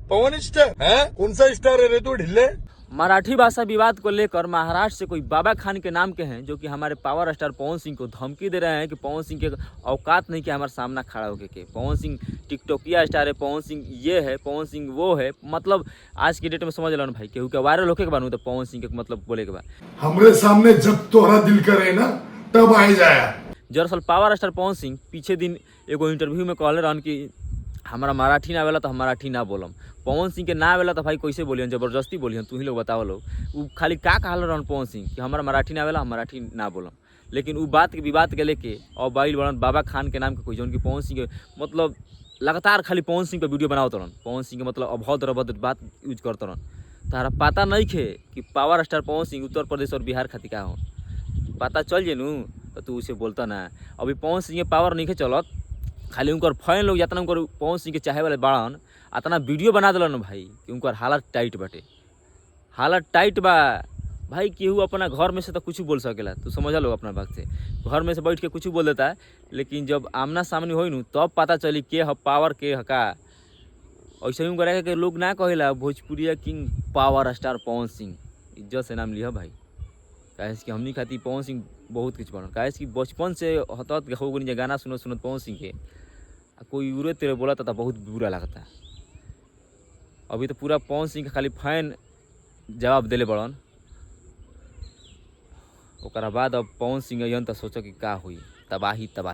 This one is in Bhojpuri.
पवन स्टार है? कौन सा स्टार है रे तू ढिल्ले? मराठी भाषा विवाद को लेकर महाराष्ट्र से कोई बाबा खान के नाम के हैं जो कि हमारे पावर स्टार पवन सिंह को धमकी दे रहे हैं कि पवन सिंह के औकात नहीं कि हमारे सामना खड़ा होके के पवन सिंह टिकटॉकिया स्टार है, पवन सिंह ये है, पवन सिंह वो है। मतलब आज की डेट में समझ लो ना भाई, केहू के वायरल होके के बानू तो पवन सिंह के मतलब बोले के बाद हमरे सामने जब तोहरा दिल करे ना तब आ जाया। दरअसल पावर स्टार पवन सिंह पीछे दिन एगो इंटरव्यू में कहले रहन कि हमारा मराठी ना आवेला तो हम मराठी ना बोलम। पवन सिंह के ना आवेला तो भाई कैसे बोलियन, जबरदस्ती बोलियन, तू ही लोग बताओ लोग। वो खाली का कहल रहन पवन सिंह कि हमारा मराठी ना आवेला, हम मराठी ना बोलम। लेकिन वो बात के विवाद के लेके और बाइल बड़न बाबा खान के नाम के कोई जौन कि पवन सिंह के मतलब लगातार खाली पवन सिंह पे वीडियो बनावत रहन, पवन सिंह के मतलब अभद्र अभद्र बात यूज करत रहन। तारा पता नहीं खे कि पावर स्टार पवन सिंह उत्तर प्रदेश और बिहार खातिर का हो, पता चल जे नू तो तू उसे बोलता ना। अभी पवन सिंह के पावर नहीं खे चलत, खाली उनकर फैन लोग जितना उनकर पवन सिंह के चाहे वाले बाड़न अतना वीडियो बना दिलन भाई कि उनकर हालत टाइट बाटे, हालत टाइट बा भाई। केहू अपना घर में से तो कुछ बोल सकेला, तू समझ लो अपना बात से, घर में से बैठ के कुछ बोल देता है, लेकिन जब आमना सामने होई नू तब पता चली के ह पावर के ह का। ऐसे ही करे के लोग ना कहेला भोजपुरिया king power star Pawan Singh, इज्जत से नाम लिया भाई। काहे कि हमनी खातिर पवन सिंह बहुत कुछ बनल, काहे कि बचपन से हतत हो गनी गाना सुनत सुनत पवन सिंह के कोई उरे तेरे बोला था बहुत बुरा लगता। अभी तो पूरा पवन सिंह के खाली फैन जवाब देले बड़न। ओकरा बाद अब पवन सिंह अयन तो सोचो कि का हुई, तबाही तबाही।